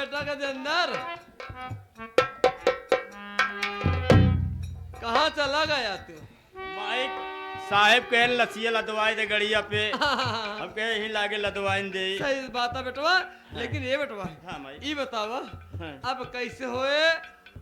बेटा गजेंद्र, कहाँ चला गया तू? माई साहेब कहे लसिया लदवाई दे गड़िया पे हम कहे यही लागे लदवाइन दे। सही बात है बेटवा, लेकिन ये बेटवा हाँ माई। ये बतावा हाँ। अब कैसे होए?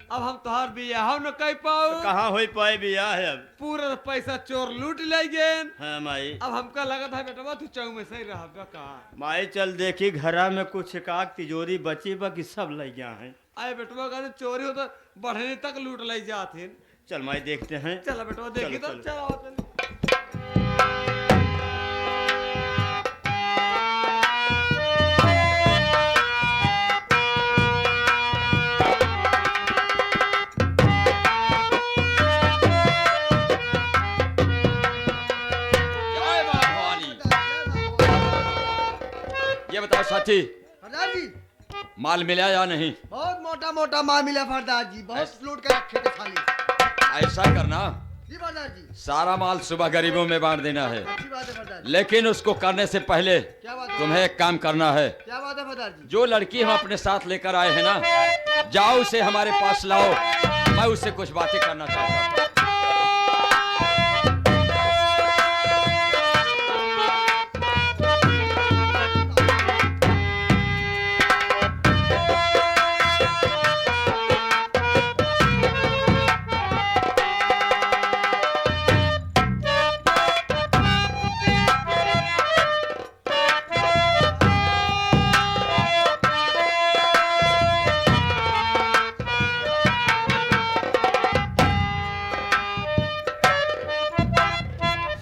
अब हम तुहार बियाह न कह पाओ। तो कहाँ हो पाए बियाह है अब? पूरा पैसा चोर लूट ले गए। हाँ माई। अब हमका लगा था बेटवा तू चौक में सही रहा कहा। माई चल देखी घरा में कुछ काक तिजोरी बची बा कि सब ले गया है। आए बेटवा कहते चोरी हो तो बढ़ने तक लूट ले जाते। चल माई देखते हैं। चला बेटवा देखी तो चलो। चला। ये बताओ साथी, फरदार जी माल मिला या नहीं? बहुत मोटा मोटा माल मिला फरदार जी, बहुत लूट के रखे थे थाली। ऐसा करना, जी फरदार जी। सारा माल सुबह गरीबों में बांट देना है, अच्छी बात है फरदार जी। लेकिन उसको करने से पहले क्या बात है? तुम्हें एक काम करना है। क्या बात है फरदार जी? जो लड़की हम अपने साथ लेकर आए हैं ना, जाओ उसे हमारे पास लाओ, मैं उससे कुछ बातें करना चाहता हूँ।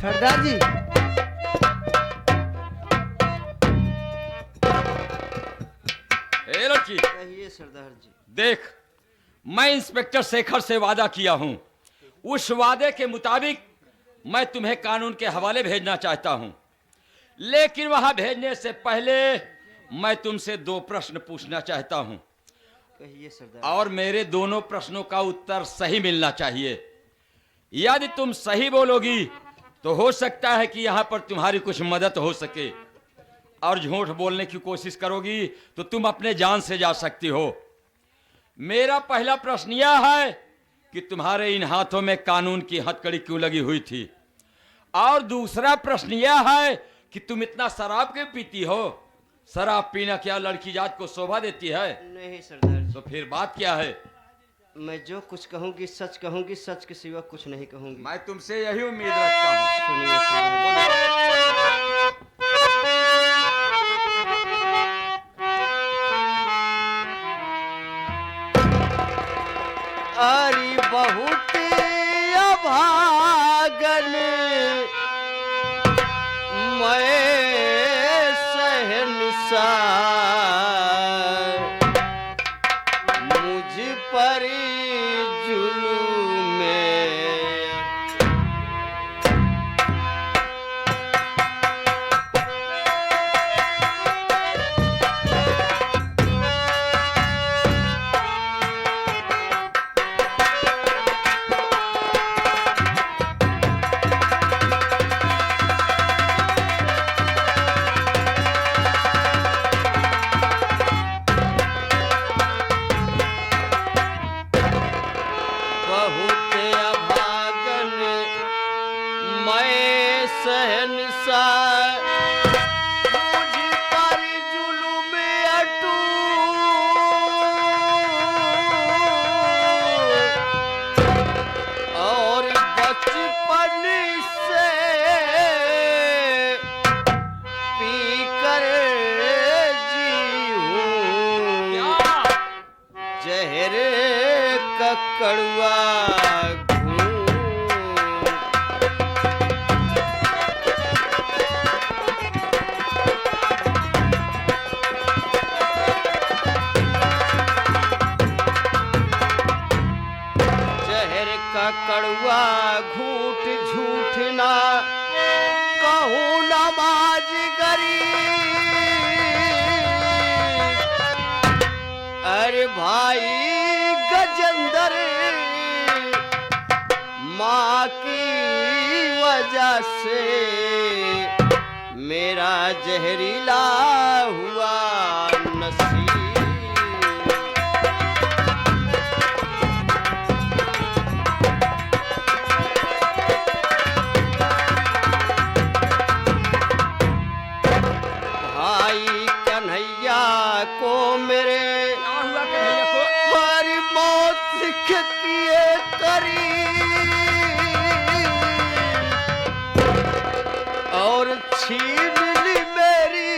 फरदार जी ए लड़की, कहिए सरदार जी। देख, मैं इंस्पेक्टर शेखर से वादा किया हूं, उस वादे के मुताबिक मैं तुम्हें कानून के हवाले भेजना चाहता हूं, लेकिन वहां भेजने से पहले मैं तुमसे 2 प्रश्न पूछना चाहता हूं, कहिए सरदार। और मेरे दोनों प्रश्नों का उत्तर सही मिलना चाहिए। यदि तुम सही बोलोगी तो हो सकता है कि यहां पर तुम्हारी कुछ मदद हो सके, और झूठ बोलने की कोशिश करोगी तो तुम अपने जान से जा सकती हो। मेरा पहला प्रश्न यह है कि तुम्हारे इन हाथों में कानून की हथकड़ी क्यों लगी हुई थी, और दूसरा प्रश्न यह है कि तुम इतना शराब क्यों पीती हो? शराब पीना क्या लड़की जात को शोभा देती है? नहीं सरदार जी, तो फिर बात क्या है? मैं जो कुछ कहूँगी सच कहूँगी, सच के सिवा कुछ नहीं कहूँगी। मैं तुमसे यही उम्मीद रखता हूँ। सुनिए सरदार जी। अरे बहुत अभागन मैं शहंशाह, मुझ पर जुल्म बहुत अभागन मैं शहंशाह, मुझ पर जुल्म अटूट, और बचपन से पीकर जी हूँ जहर का कड़वा घूं। जहर का कड़वा घूट झूठ ना कहूँ नमाज गरी, अरे भाई गजेंद्र माँ की वजह से मेरा जहरीला हुआ नसीब। मेरे क्या हुआ कन्हैया को? हरी मौत किए करी और छीन ली मेरी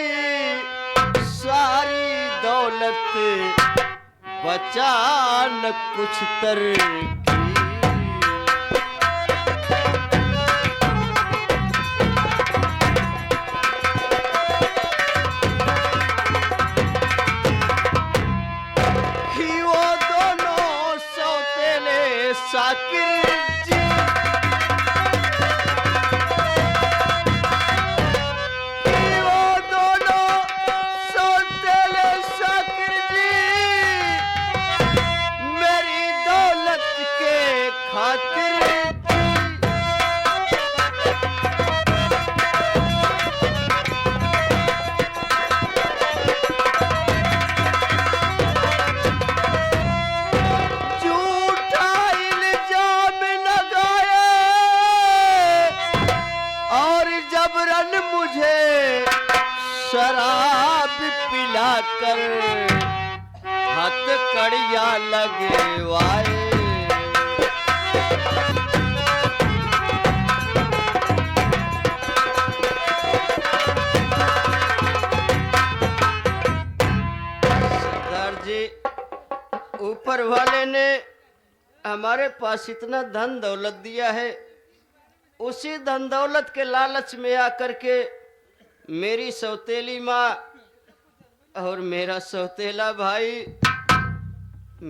सारी दौलत बचा न कुछ तरकीब कि वो दोनों सौतेले साकिर जी कि वो दोनों सौतेले साकिर जी मेरी दौलत के खातिर झूठा इल्जाम लगाए और जबरन मुझे शराब पिलाकर हथकड़ियां लगवाए सरदार जी ऊपर वाले ने हमारे पास इतना धन दौलत दिया है, उसी धन दौलत के लालच में आकर के मेरी सौतेली माँ और मेरा सौतेला भाई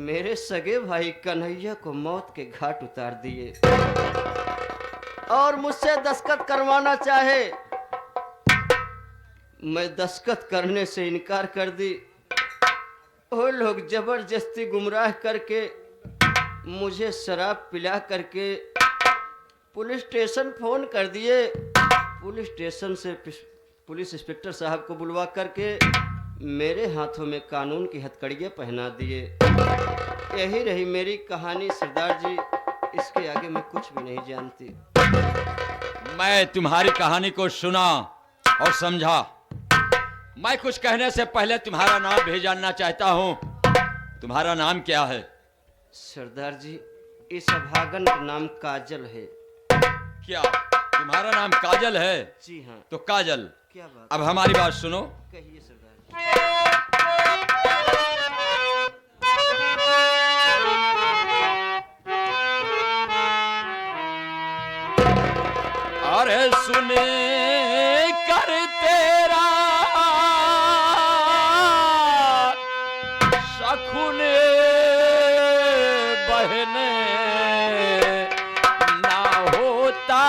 मेरे सगे भाई कन्हैया को मौत के घाट उतार दिए और मुझसे दस्तखत करवाना चाहे। मैं दस्तखत करने से इनकार कर दी। वो लोग जबरदस्ती गुमराह करके मुझे शराब पिला करके पुलिस स्टेशन फोन कर दिए। पुलिस स्टेशन से पुलिस इंस्पेक्टर साहब को बुलवा करके मेरे हाथों में कानून की हथकड़ियाँ पहना दिए। यही रही मेरी कहानी सरदार जी, इसके आगे मैं कुछ भी नहीं जानती। मैं तुम्हारी कहानी को सुना और समझा। मैं कुछ कहने से पहले तुम्हारा नाम भी जानना चाहता हूँ। तुम्हारा नाम क्या है? सरदार जी, इस अभागन का नाम काजल है। क्या तुम्हारा नाम काजल है? जी हाँ। तो काजल, क्या बात? अब हमारी बात सुनो। कहिए सरदार जी। अरे सुने कर तेरा शकुने बहने ना होता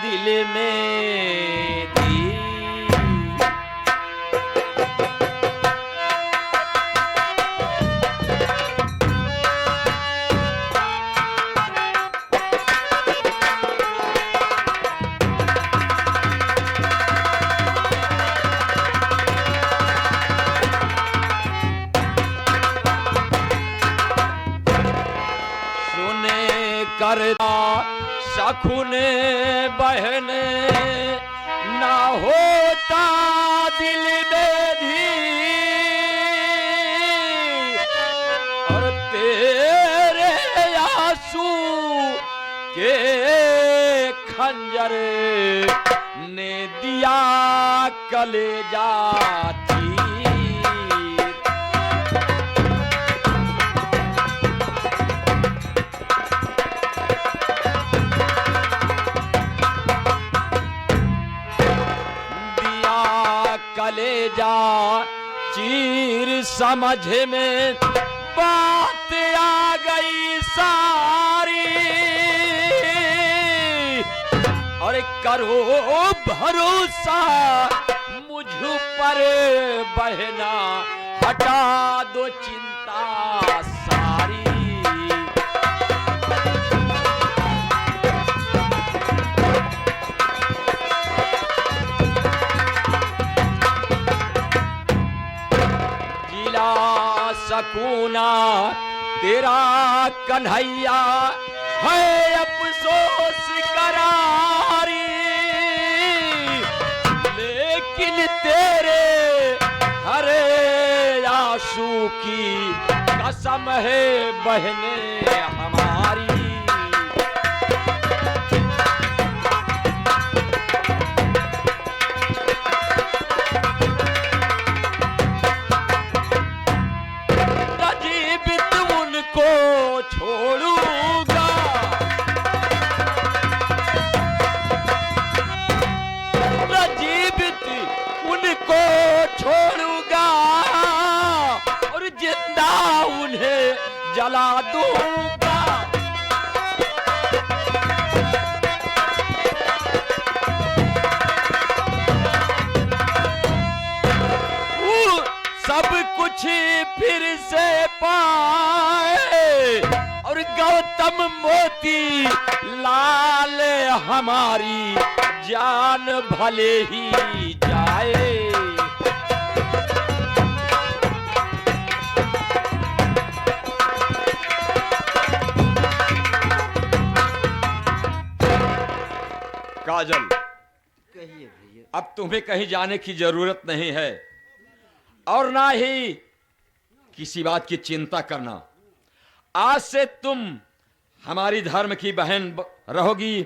दिल में दी। करता शकुने बहने ना होता दिल में धी। और तेरे आंसू के खंजर ने दिया कलेजा चीर। कलेजा चीर समझ में बात आ गई सारी। और करो भरोसा मुझ पर बहना, हटा दो चिंता सारी। सकूना तेरा कन्हैया है अफसोस करारी। लेकिन तेरे हरे की कसम है बहने हमारी। जीवित उनको छोड़ूंगा, जीवित उनको छोड़ूंगा और जिंदा उन्हें जला दूंगा। सब कुछ फिर से पाए और गौतम मोती लाल हमारी जान भले ही जाए। काजल, कहिए भैया। अब तुम्हें कहीं जाने की जरूरत नहीं है और ना ही किसी बात की चिंता करना। आज से तुम हमारी धर्म की बहन रहोगी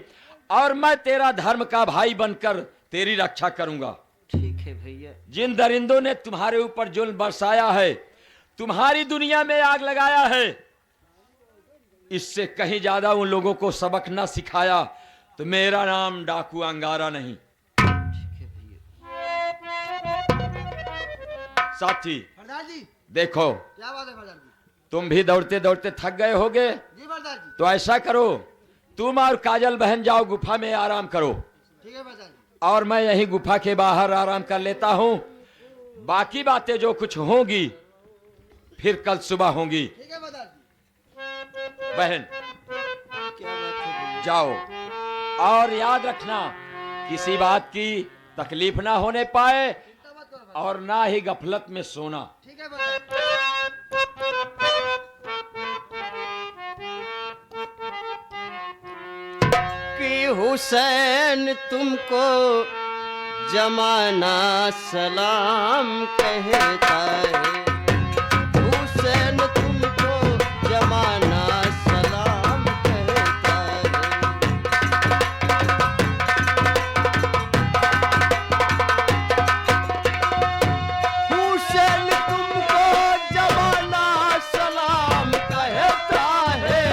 और मैं तेरा धर्म का भाई बनकर तेरी रक्षा करूंगा। ठीक है भैया। जिन दरिंदों ने तुम्हारे ऊपर जुल्म बरसाया है, तुम्हारी दुनिया में आग लगाया है, इससे कहीं ज्यादा उन लोगों को सबक न सिखाया तो मेरा नाम डाकू अंगारा नहीं। ठीक है भैया। साथी सरदार जी देखो, क्या बात है सरदार जी? तुम भी दौड़ते दौड़ते थक गए होगे, जी सरदार जी। तो ऐसा करो, तुम और काजल बहन जाओ गुफा में आराम करो ठीक है सरदार जी। और मैं यहीं गुफा के बाहर आराम कर लेता हूं। बाकी बातें जो कुछ होंगी फिर कल सुबह होंगी। ठीक है सरदार जी। बहन क्या बात है भैया? जाओ और याद रखना किसी बात की तकलीफ ना होने पाए चिंता मत करो सरदार और ना ही गफलत में सोना। जी। ठीक है सरदार कि हुसैन तुमको जमाना सलाम कहता है। हुसैन तुमको जमाना सलाम कहता है। हुसैन तुमको जमाना सलाम कहता है।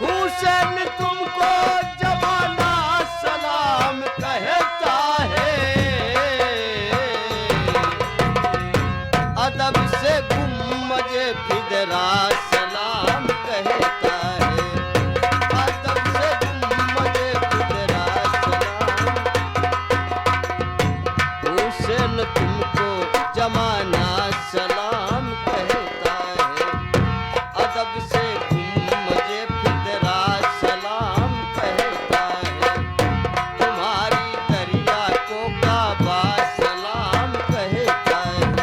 हुसैन तुमको जमाना सलाम कहता है। अदब से गुम्मजे फिदरा सलाम कहता है। अदब से गुम्मजे फिदरा सलाम। हुसैन तुमको जमाना सलाम कहता है। अदब से मुझे फिदरा सलाम कहता है। तुम्हारी दरिया को काबा सलाम कहता है।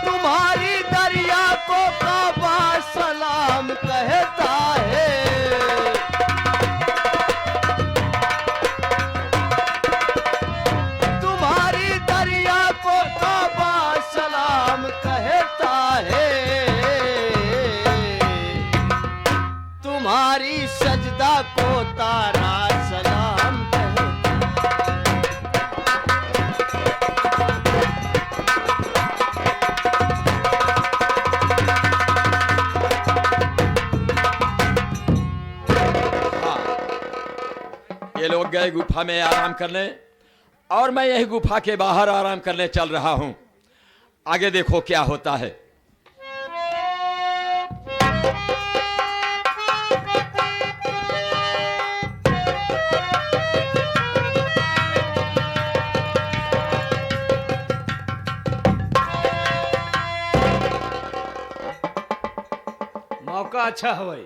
तुम्हारी दरिया को काबा सलाम कहता है। तुम्हारी दरिया को काबा सलाम कहता है। तुम्हारी सजदा को तारा सलाम कहता हाँ, ये लोग गए गुफा में आराम करने और मैं यही गुफा के बाहर आराम करने चल रहा हूं। आगे देखो क्या होता है। मौका अच्छा है भाई,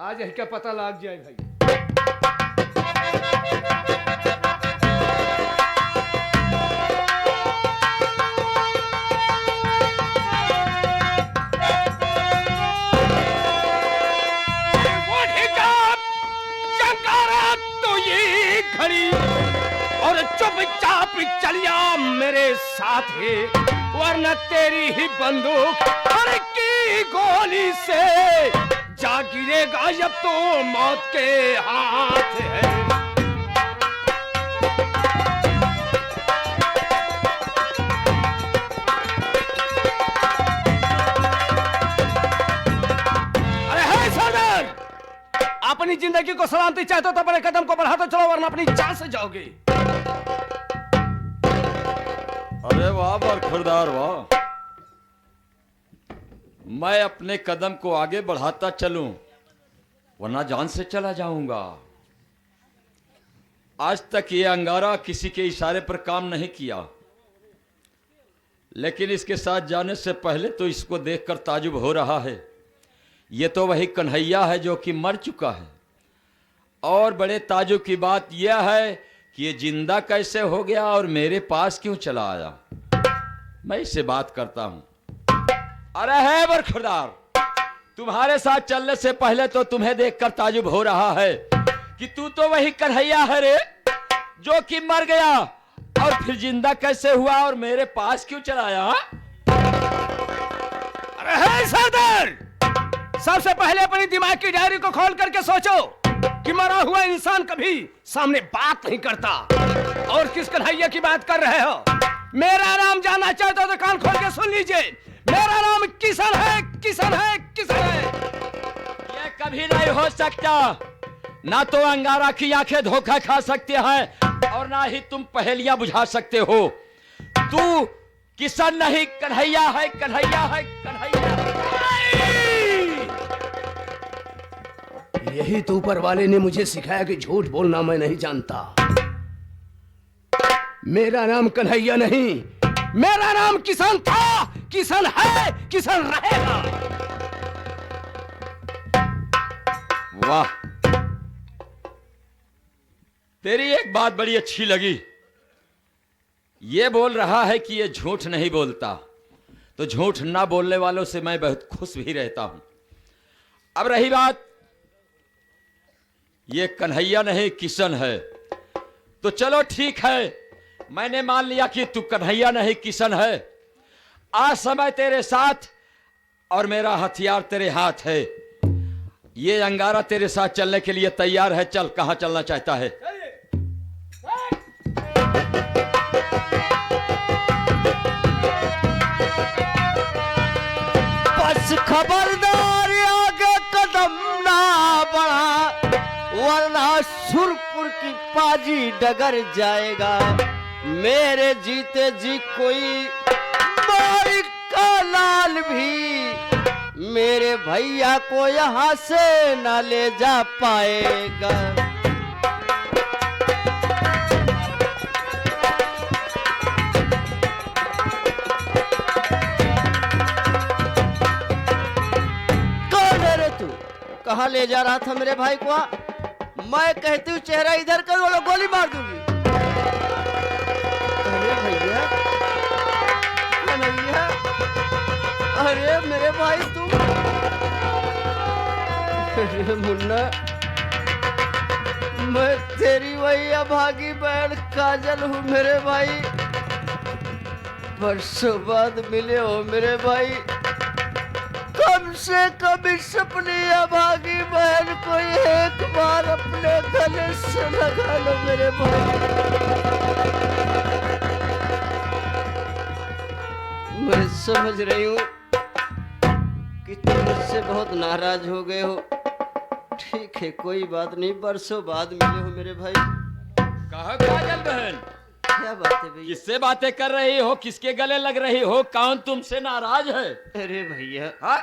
आज इसका पता लग जाए भाई। और चुपचाप चलिया मेरे साथ है, वरना तेरी ही बंदूक और की गोली से जा गिरेगा जब तो मौत के हाथ है। अपनी जिंदगी को सलामती चाहते हो तो अपने कदम को बढ़ाते चलो, वरना अपनी जान से जाओगे। अरे वाह बरखुरदार वाह, मैं अपने कदम को आगे बढ़ाता चलूं वरना जान से चला जाऊंगा। आज तक ये अंगारा किसी के इशारे पर काम नहीं किया, लेकिन इसके साथ जाने से पहले तो इसको देखकर ताजुब हो रहा है। ये तो वही कन्हैया है जो कि मर चुका है, और बड़े ताजुब की बात यह है कि ये जिंदा कैसे हो गया और मेरे पास क्यों चला आया। मैं इससे बात करता हूं। अरे है बरखुरदार, तुम्हारे साथ चलने से पहले तो तुम्हें देखकर ताजुब हो रहा है कि तू तो वही कन्हैया है रे जो कि मर गया, और फिर जिंदा कैसे हुआ और मेरे पास क्यों चला आया। अरे है सरदार, सबसे पहले अपनी दिमाग की डायरी को खोल करके सोचो कि मरा हुआ इंसान कभी सामने बात नहीं करता। और किस कन्हैया की बात कर रहे हो? मेरा नाम जानना चाहते हो तो कान खोल के सुन लीजिए। मेरा नाम किशन है, किशन है, किशन है। ये कभी नहीं हो सकता। ना तो अंगारा की आंखें धोखा खा सकते हैं और ना ही तुम पहेलियां बुझा सकते हो। तू किशन नहीं, कन्हैया है, कन्हैया है, कन्हैया। यही तो ऊपर वाले ने मुझे सिखाया कि झूठ बोलना मैं नहीं जानता। मेरा नाम कन्हैया नहीं, मेरा नाम किशन था, किशन है, किशन रहेगा। वाह, तेरी एक बात बड़ी अच्छी लगी। ये बोल रहा है कि ये झूठ नहीं बोलता, तो झूठ ना बोलने वालों से मैं बहुत खुश भी रहता हूं। अब रही बात, ये कन्हैया नहीं किशन है, तो चलो ठीक है, मैंने मान लिया कि तू कन्हैया नहीं किशन है। आज समय तेरे साथ और मेरा हथियार तेरे हाथ है। ये अंगारा तेरे साथ चलने के लिए तैयार है। चल, कहां चलना चाहता है? बस खबरदार, आगे कदम ना बढ़ा, वरना सुरपुर की पाजी डगर जाएगा। मेरे जीते जी कोई माई का लाल भी मेरे भैया को यहाँ से ना ले जा पाएगा। कौन है रे तू? कहाँ ले जा रहा था मेरे भाई को? मैं कहती हूँ चेहरा इधर कर, वो लोग गोली मार दूंगी। अरे भैया, कन्हैया, अरे मेरे भाई तुम। अरे मुन्ना, मैं तेरी वही अभागी बहन काजल हूँ मेरे भाई। बरसों बाद मिले हो मेरे भाई। कम से कम इस अपनी अभागी बहन को एक बार अपने गले से लगा लो मेरे भाई। मैं समझ रही हूँ कि तुम मुझसे बहुत नाराज हो गए हो। ठीक है, कोई बात नहीं, बरसों बाद मिले हो मेरे भाई। कहा काजल बहन, क्या बात है भैया? किससे बातें कर रही हो? किसके गले लग रही हो? कौन तुमसे नाराज है? अरे भैया, हाँ?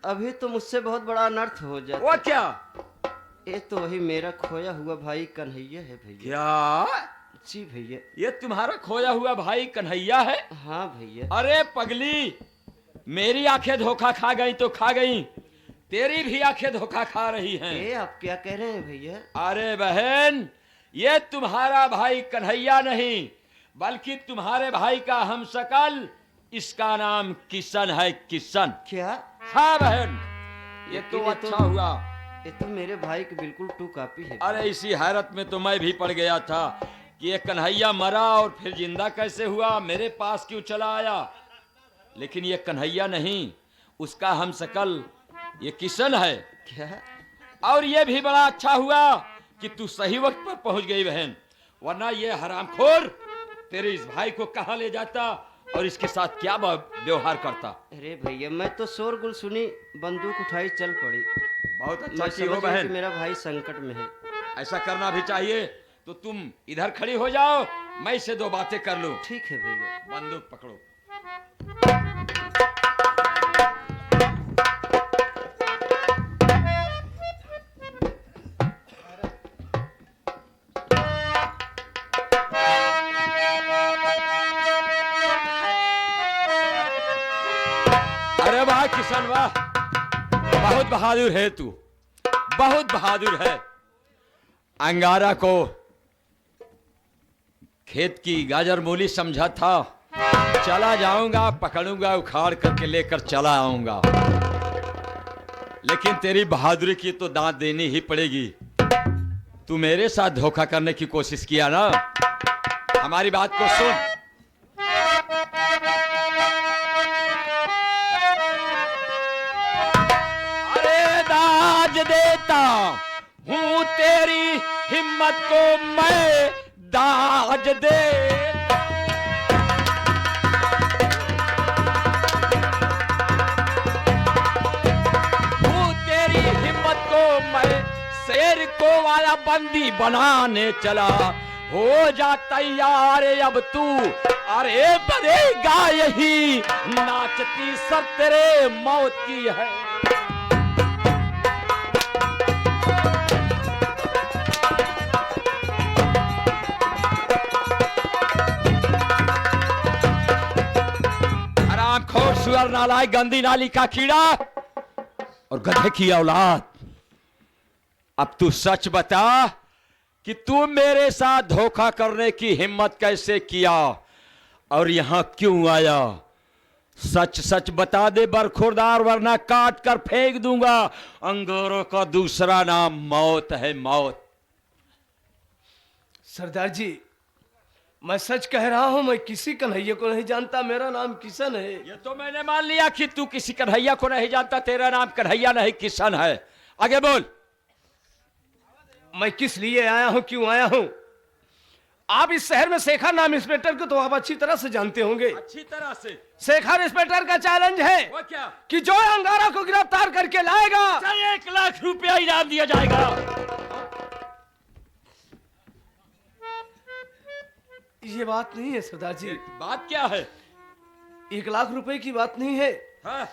अभी तो मुझसे बहुत बड़ा अनर्थ हो जाता। वो क्या? ये तो वही मेरा खोया हुआ भाई कन्हैया है भैया। क्या? जी भैया। ये तुम्हारा खोया हुआ भाई कन्हैया है? हाँ भैया। अरे पगली, मेरी आंखें धोखा खा गई तो खा गई, तेरी भी आंखें धोखा खा रही हैं। ये आप क्या कह रहे हैं भैया? अरे बहन, ये तुम्हारा भाई कन्हैया नहीं, बल्कि तुम्हारे भाई का हमशक्ल, इसका नाम किशन है, किशन। क्या? हाँ बहन, ये तो अच्छा हुआ। ये तो मेरे भाई की बिल्कुल टू कॉपी है। अरे इसी हैरत में तो मैं भी पड़ गया था कि ये कन्हैया मरा और फिर जिंदा कैसे हुआ, मेरे पास क्यों चला आया। लेकिन ये कन्हैया नहीं, उसका हम शकल ये किशन है। क्या? और ये भी बड़ा अच्छा हुआ कि तू सही वक्त पर पहुंच गई बहन, वरना ये हरामखोर तेरे इस भाई को कहां ले जाता और इसके साथ क्या व्यवहार करता। अरे भैया, मैं तो शोरगुल सुनी, बंदूक उठाई, चल पड़ी। बहुत अच्छा मैं की हो समझ गया कि बहन, मेरा भाई संकट में है। ऐसा करना भी चाहिए। तो तुम इधर खड़ी हो जाओ, मैं इससे दो बातें कर लूं। ठीक है भैया। बंदूक पकड़ो। अरे वाह किशन वाह, बहुत बहादुर है तू, बहुत बहादुर है। अंगारा को खेत की गाजर मूली समझा था, चला जाऊंगा, पकड़ूंगा, उखाड़ करके लेकर चला आऊंगा। लेकिन तेरी बहादुरी की तो दांत देनी ही पड़ेगी। तू मेरे साथ धोखा करने की कोशिश किया ना, हमारी बात को सुन। दाज देता हूँ तेरी हिम्मत को, मैं दाज देता हूँ तेरी हिम्मत को, मैं शेर को वाला बंदी बनाने चला। हो जा तैयार अब तू, अरे बनेगा यही नाचती सब तेरे मौत की है। खोर सुअर नालायक गंदी नाली का कीड़ा और गधे की औलाद, अब तू सच बता कि तू मेरे साथ धोखा करने की हिम्मत कैसे किया और यहां क्यों आया। सच सच बता दे बरखुरदार, वरना काट कर फेंक दूंगा। अंगारों का दूसरा नाम मौत है, मौत। सरदार जी, मैं सच कह रहा हूं, मैं किसी कन्हैया को नहीं जानता, मेरा नाम किशन है। ये तो मैंने मान लिया कि तू किसी कन्हैया को नहीं जानता, तेरा नाम कन्हैया नहीं किशन है। आगे बोल। मैं किस लिए आया हूं, क्यों आया हूं? आप इस शहर में शेखर नाम इंस्पेक्टर को तो आप अच्छी तरह से जानते होंगे। अच्छी तरह से। शेखर इंस्पेक्टर का चैलेंज है वो क्या? कि जो अंगारा को गिरफ्तार करके लाएगा, 1 लाख रुपया इनाम दिया जाएगा। ये बात नहीं है सरदार जी। बात क्या है? 1 लाख रुपए की बात नहीं है। हाँ?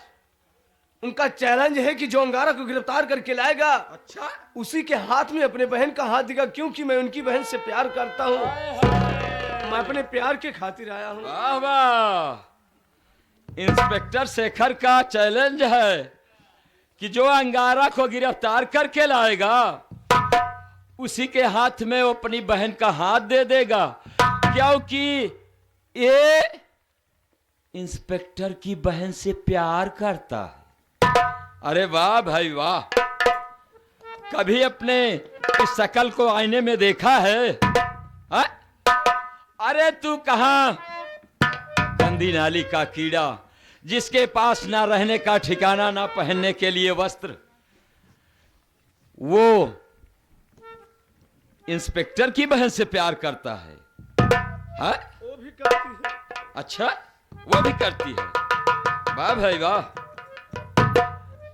उनका चैलेंज है कि जो अंगारा को गिरफ्तार करके लाएगा, अच्छा, उसी के हाथ में अपने बहन का हाथ देगा, क्योंकि मैं उनकी बहन से प्यार करता हूँ। मैं अपने प्यार के खातिर आया हूँ। वाह वाह, इंस्पेक्टर शेखर का चैलेंज है कि जो अंगारा को गिरफ्तार करके लाएगा, उसी के हाथ में वो अपनी बहन का हाथ दे देगा, क्योंकि ये इंस्पेक्टर की बहन से प्यार करता है। अरे वाह भाई वाह, कभी अपने इस शकल को आईने में देखा है? हा? अरे तू कहां गंदी नाली का कीड़ा, जिसके पास ना रहने का ठिकाना, ना पहनने के लिए वस्त्र। वो इंस्पेक्टर की बहन से प्यार करता है। हा? वो भी करती है। अच्छा, वो भी करती है। वाह भाई वाह,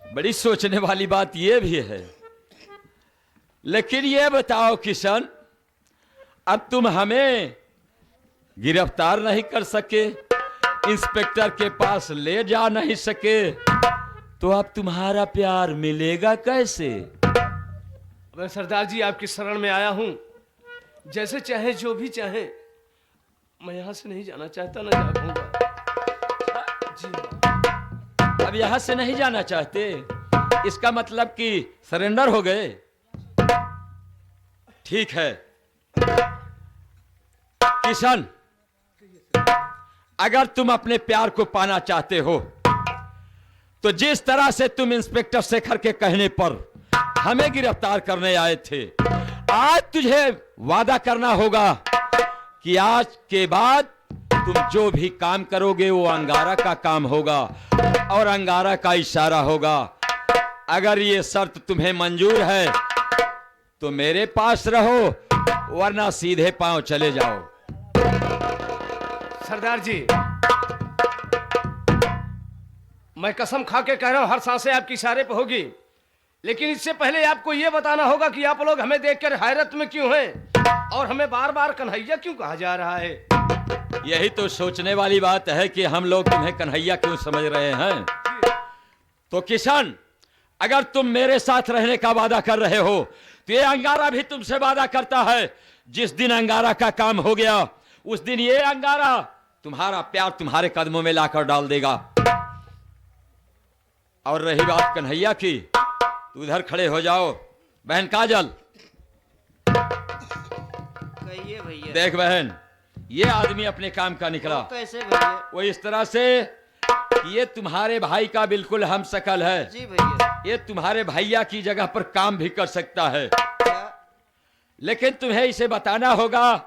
बड़ी सोचने वाली बात ये भी है। लेकिन ये बताओ किशन, अब तुम हमें गिरफ्तार नहीं कर सके, इंस्पेक्टर के पास ले जा नहीं सके, तो अब तुम्हारा प्यार मिलेगा कैसे? मैं सरदार जी आपकी शरण में आया हूं, जैसे चाहे जो भी चाहे, मैं यहां से नहीं जाना चाहता, ना जा पाऊंगा जी। अब यहां से नहीं जाना चाहते, इसका मतलब कि सरेंडर हो गए। ठीक है किशन, अगर तुम अपने प्यार को पाना चाहते हो, तो जिस तरह से तुम इंस्पेक्टर शेखर के कहने पर हमें गिरफ्तार करने आए थे, आज तुझे वादा करना होगा कि आज के बाद तुम जो भी काम करोगे वो अंगारा का काम होगा और अंगारा का इशारा होगा। अगर ये शर्त तुम्हें मंजूर है तो मेरे पास रहो, वरना सीधे पांव चले जाओ। सरदार जी, मैं कसम खा के कह रहा हूं, हर सांसें आपकी इशारे पे होगी, लेकिन इससे पहले आपको यह बताना होगा कि आप लोग हमें देखकर हैरत में क्यों हैं और हमें बार बार कन्हैया क्यों कहा जा रहा है। यही तो सोचने वाली बात है कि हम लोग तुम्हें कन्हैया क्यों समझ रहे हैं। तो किशन, अगर तुम मेरे साथ रहने का वादा कर रहे हो तो ये अंगारा भी तुमसे वादा करता है। जिस दिन अंगारा का काम हो गया उस दिन ये अंगारा तुम्हारा प्यार तुम्हारे कदमों में लाकर डाल देगा। और रही बात कन्हैया की, तो उधर खड़े हो जाओ। बहन काजल, कहिए भैया। देख बहन, ये आदमी अपने काम का निकला। वो कैसे भैया? वो इस तरह से कि ये तुम्हारे भाई का बिल्कुल हम शकल है। जी भैया। ये तुम्हारे भैया की जगह पर काम भी कर सकता है, क्या? लेकिन तुम्हें इसे बताना होगा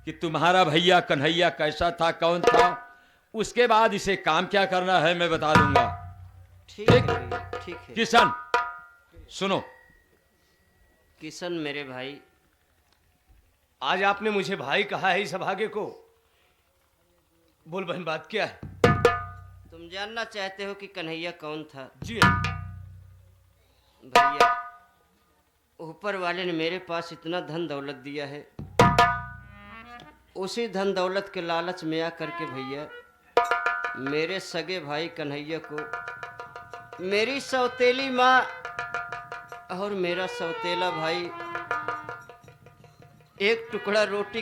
कि तुम्हारा भैया कन्हैया कैसा था, कौन था। उसके बाद इसे काम क्या करना है मैं बता दूंगा। ठीक है भैया, ठीक है। किशन सुनो। किशन मेरे भाई, आज आपने मुझे भाई कहा है इस अभागे को। बोल बहन, बात क्या है? तुम जानना चाहते हो कि कन्हैया कौन था? जी हाँ। भैया, ऊपर वाले ने मेरे पास इतना धन दौलत दिया है, उसी धन दौलत के लालच में आकर के भैया मेरे सगे भाई कन्हैया को मेरी सौतेली माँ और मेरा सौतेला भाई एक टुकड़ा रोटी